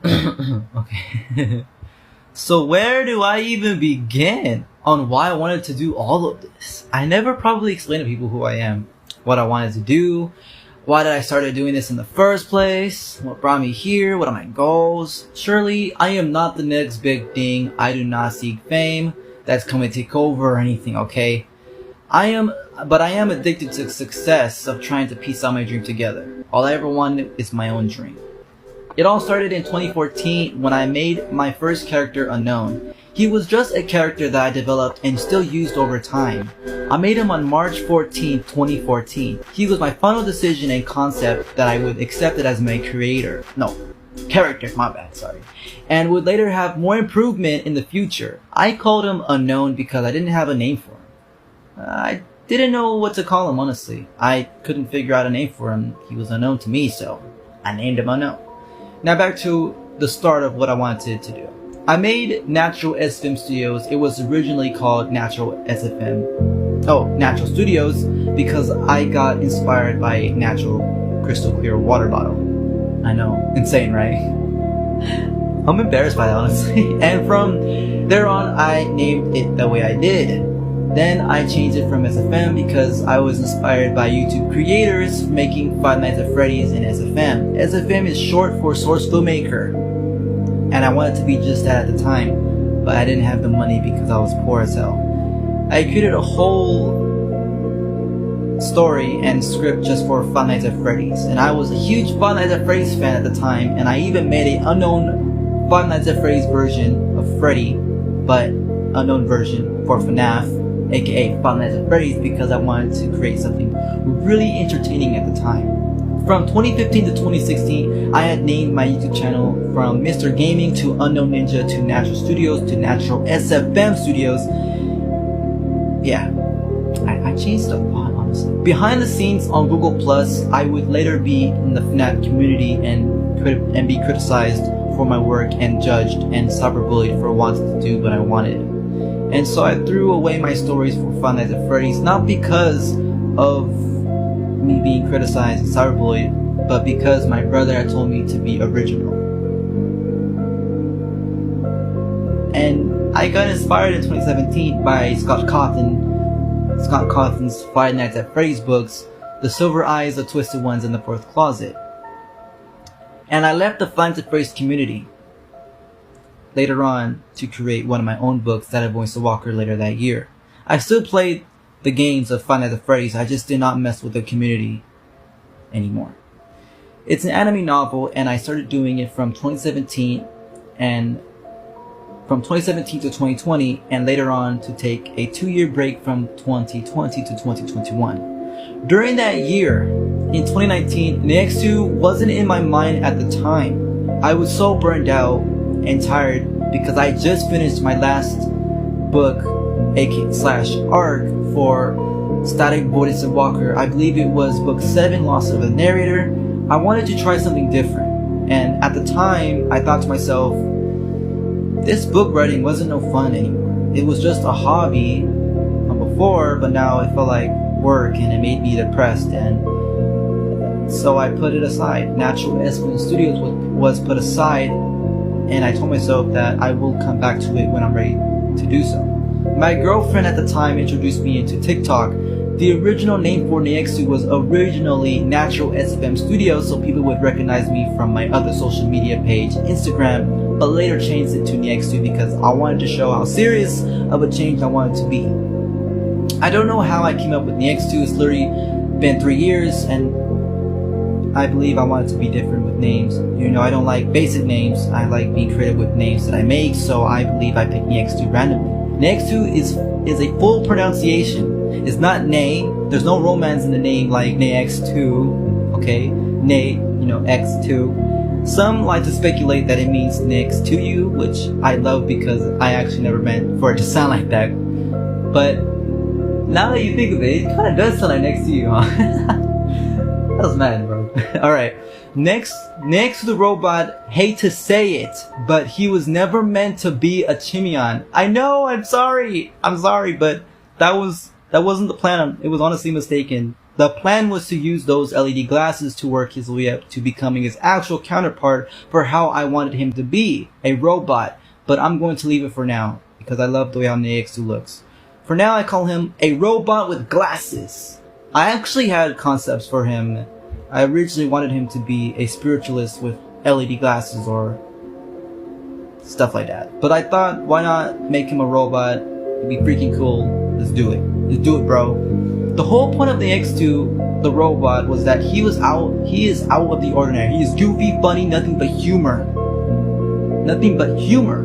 Okay. So where do I even begin on why I wanted to do all of this? I never probably explained to people who I am, what I wanted to do, why did I started doing this in the first place, what brought me here, what are my goals. Surely I am not the next big thing. I do not seek fame that's coming to take over or anything, okay? I am addicted to success of trying to piece out my dream together. All I ever wanted is my own dream. It all started in 2014 when I made my first character Unknown. He was just a character that I developed and still used over time. I made him on March 14, 2014. He was my final decision and concept that I would accept it as my character, my bad, sorry. And would later have more improvement in the future. I called him Unknown because I didn't have a name for him. I didn't know what to call him, honestly. I couldn't figure out a name for him. He was unknown to me, so I named him Unknown. Now back to the start of what I wanted to do. I made Natural SFM Studios. It was originally called Natural Studios because I got inspired by natural crystal clear water bottle. I know, insane, right? I'm embarrassed by that, honestly. And from there on, I named it the way I did. Then I changed it from SFM because I was inspired by YouTube creators making Five Nights at Freddy's and SFM. SFM is short for Source Filmmaker. And I wanted to be just that at the time, but I didn't have the money because I was poor as hell. I created a whole story and script just for Five Nights at Freddy's. And I was a huge Five Nights at Freddy's fan at the time, and I even made an unknown Five Nights at Freddy's version of Freddy, but unknown version for FNAF. AKA Five Nights at Freddy's, because I wanted to create something really entertaining at the time. From 2015 to 2016, I had named my YouTube channel from Mr. Gaming to Unknown Ninja to Natural Studios to Natural SFM Studios. Yeah, I changed a lot, honestly. Behind the scenes on Google Plus, I would later be in the FNAF community and be criticized for my work and judged and cyberbullied for wanting to do what I wanted. And so I threw away my stories for Five Nights at Freddy's, not because of me being criticized and cyberbullied, but because my brother had told me to be original. And I got inspired in 2017 by Scott Cawthon's Five Nights at Freddy's books, The Silver Eyes, The Twisted Ones, and The Fourth Closet. And I left the Five Nights at Freddy's community later on to create one of my own books that I voiced a Walker later that year. I still played the games of Five Nights at Freddy's, I just did not mess with the community anymore. It's an anime novel, and I started doing it from 2017 to 2020, and later on to take a 2-year break from 2020 to 2021. During that year, in 2019, Neyxtou wasn't in my mind at the time. I was so burned out and tired because I just finished my last book /arc for Static Voice of Walker. I believe it was book 7, Loss of the Narrator. I wanted to try something different, and at the time I thought to myself, this book writing wasn't no fun anymore. It was just a hobby from before, but now it felt like work and it made me depressed, and so I put it aside. Natural SFM Studios was put aside, and I told myself that I will come back to it when I'm ready to do so. My girlfriend at the time introduced me into TikTok. The original name for Neyxtou was originally Natural SFM Studios, so people would recognize me from my other social media page, Instagram, but later changed it to Neyxtou because I wanted to show how serious of a change I wanted to be. I don't know how I came up with Neyxtou. It's literally been 3 years, and I believe I wanted to be different with names. You know, I don't like basic names. I like being creative with names that I make, so I believe I picked Neyxtou randomly. Neyxtou is a full pronunciation. It's not Ney. There's no romance in the name like Neyxtou, okay? Ney, X2. Some like to speculate that it means next to you, which I love because I actually never meant for it to sound like that. But now that you think of it, it kind of does sound like next to you, huh? That was mad, bro. Alright, next to the robot, hate to say it, but he was never meant to be a Chimion. I know, I'm sorry, but that wasn't the plan. It was honestly mistaken. The plan was to use those LED glasses to work his way up to becoming his actual counterpart for how I wanted him to be, a robot. But I'm going to leave it for now, because I love the way how Neyxtou looks. For now, I call him a robot with glasses. I actually had concepts for him. I originally wanted him to be a spiritualist with LED glasses or stuff like that. But I thought, why not make him a robot? It'd be freaking cool. Let's do it. Let's do it, bro. The whole point of the Neyxtou, the robot, was that he is out of the ordinary. He is goofy, funny, nothing but humor. Nothing but humor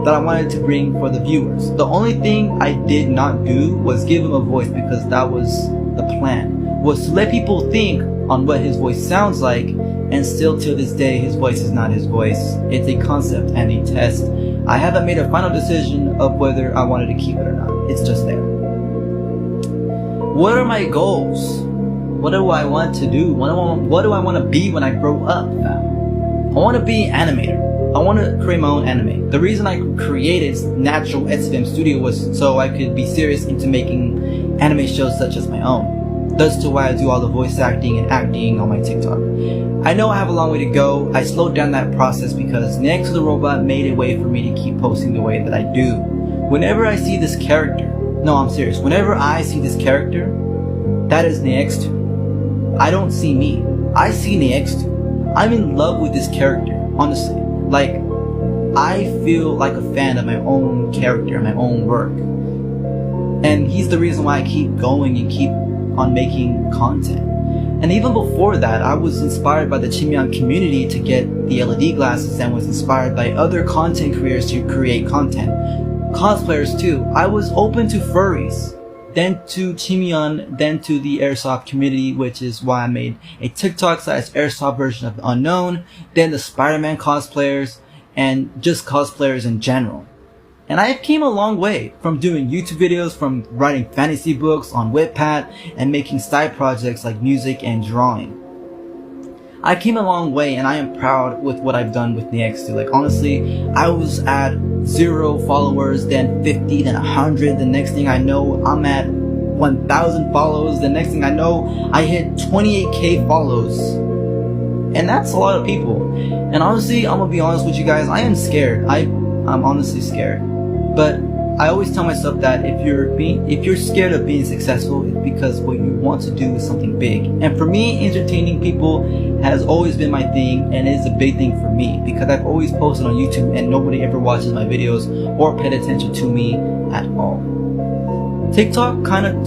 that I wanted to bring for the viewers. The only thing I did not do was give him a voice, because that was the plan. Was to let people think on what his voice sounds like, and still till this day his voice is not his voice. It's a concept and a test. I haven't made a final decision of whether I wanted to keep it or not. It's just there. What are my goals? What do I want to do? What do I want to be when I grow up, fam? I want to be an animator. I want to create my own anime. The reason I created Natural SFM Studio was so I could be serious into making anime shows such as my own. That's to why I do all the voice acting and acting on my TikTok. I know I have a long way to go. I slowed down that process because Neyxtou the robot made a way for me to keep posting the way that I do. Whenever I see this character, no, I'm serious. Whenever I see this character, that is Neyxtou. I don't see me. I see Neyxtou. I'm in love with this character, honestly. Like, I feel like a fan of my own character, my own work. And he's the reason why I keep going and keep on making content. And even before that, I was inspired by the Chimyan community to get the LED glasses, and was inspired by other content creators to create content. Cosplayers too. I was open to furries, then to Chimyan, then to the Airsoft community, which is why I made a TikTok/Airsoft version of the Unknown, then the Spider-Man cosplayers, and just cosplayers in general. And I came a long way from doing YouTube videos, from writing fantasy books on Wattpad, and making side projects like music and drawing. I came a long way, and I am proud with what I've done with Neyxtou. Like, honestly, I was at 0 followers, then 50, then 100. The next thing I know, I'm at 1,000 follows. The next thing I know, I hit 28k follows. And that's a lot of people. And honestly, I'm gonna be honest with you guys, I am scared. I'm honestly scared. But I always tell myself that if you're scared of being successful, it's because what you want to do is something big. And for me, entertaining people has always been my thing, and it is a big thing for me, because I've always posted on YouTube and nobody ever watches my videos or paid attention to me at all. TikTok kind of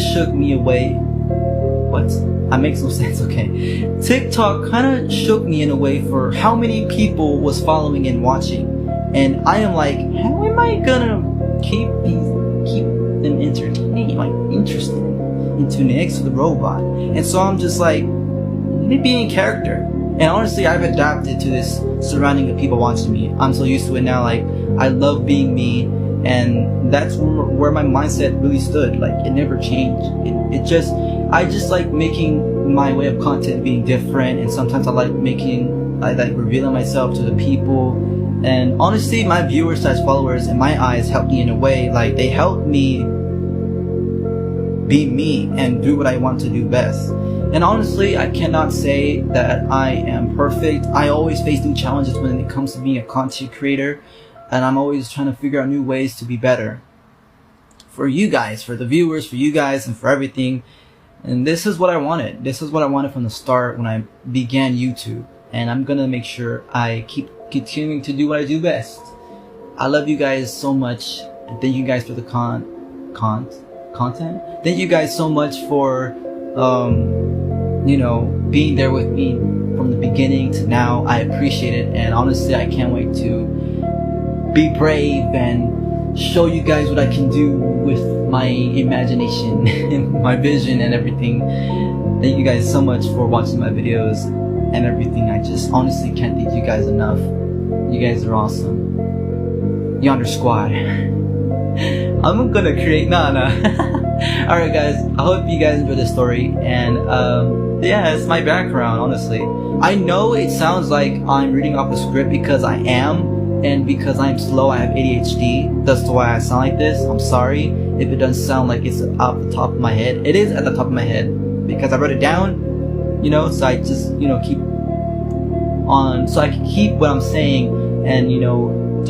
shook me away. What? That makes no sense, okay. TikTok kind of shook me in a way for how many people was following and watching. And I am like, how am I gonna keep them entertaining, like interested into Neyxtou the robot? And so I'm just like, let me be in character. And honestly, I've adapted to this surrounding of people watching me. I'm so used to it now. Like, I love being me, and that's where my mindset really stood. Like, it never changed. I just like making my way of content being different, and sometimes I like revealing myself to the people. And honestly, my viewers / followers in my eyes helped me in a way. Like, they helped me be me and do what I want to do best. And honestly, I cannot say that I am perfect. I always face new challenges when it comes to being a content creator, and I'm always trying to figure out new ways to be better. For you guys, for the viewers, for you guys, and for everything. And this is what I wanted. This is what I wanted from the start when I began YouTube. And I'm gonna make sure I keep continuing to do what I do best. I love you guys so much, and thank you guys for the content. Thank you guys so much for being there with me from the beginning to now. I appreciate it, and honestly, I can't wait to be brave and show you guys what I can do with my imagination and my vision and everything. Thank you guys so much for watching my videos and everything. I just honestly can't thank you guys enough. You guys are awesome. Yonder Squad. I'm gonna create Alright guys, I hope you guys enjoyed this story, and yeah, it's my background, honestly. I know it sounds like I'm reading off a script, because I am, and because I'm slow, I have ADHD. That's why I sound like this. I'm sorry if it doesn't sound like it's off the top of my head. It is at the top of my head because I wrote it down, so I just, keep on, so I can keep what I'm saying and,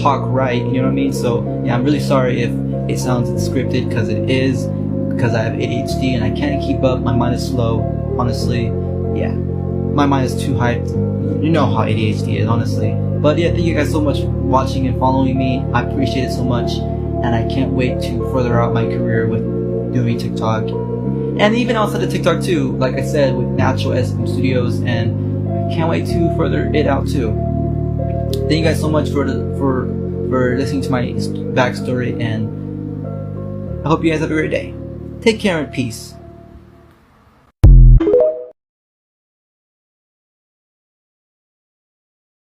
talk right, you know what I mean? So, yeah, I'm really sorry if it sounds scripted, because it is, because I have ADHD and I can't keep up. My mind is slow, honestly. Yeah, my mind is too hyped. You know how ADHD is, honestly. But yeah, thank you guys so much for watching and following me. I appreciate it so much, and I can't wait to further out my career with doing TikTok, and even outside of TikTok too, like I said, with Natural SM Studios, and I can't wait to further it out too. Thank you guys so much for listening to my backstory, and I hope you guys have a great day. Take care and peace.